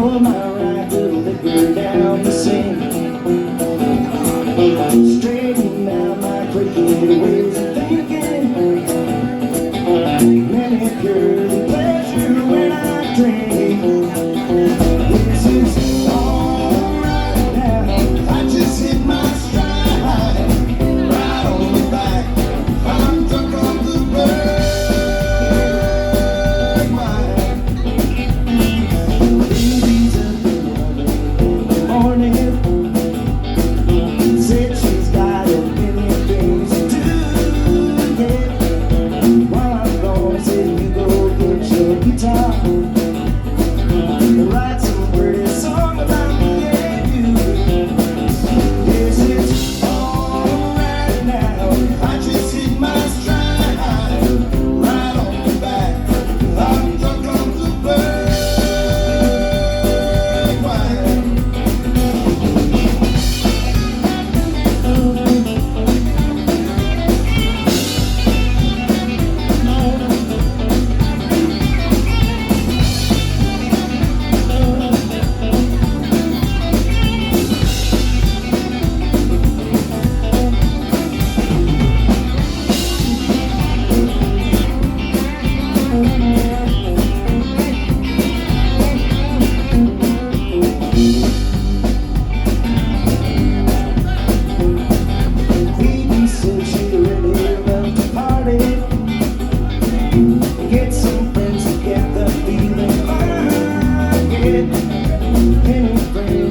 Pour my right little liquor down the sink. Straighten out my crooked ways of thinking. Manicure the pleasure when I drink. This is alright now. I just hit my stride. Right on the back. I'm drunk on the red wine. Baby's up in the morning. Said she's got a million things to do, yeah. While I'm gone, said you go get your guitar and write some pretty song about me and you. Yes, it's alright now. I just hit my stride. Right on the back. I'm drunk on the red wine. Baby said she really loved to party. Get some friends to get the feeling fine. Get any friends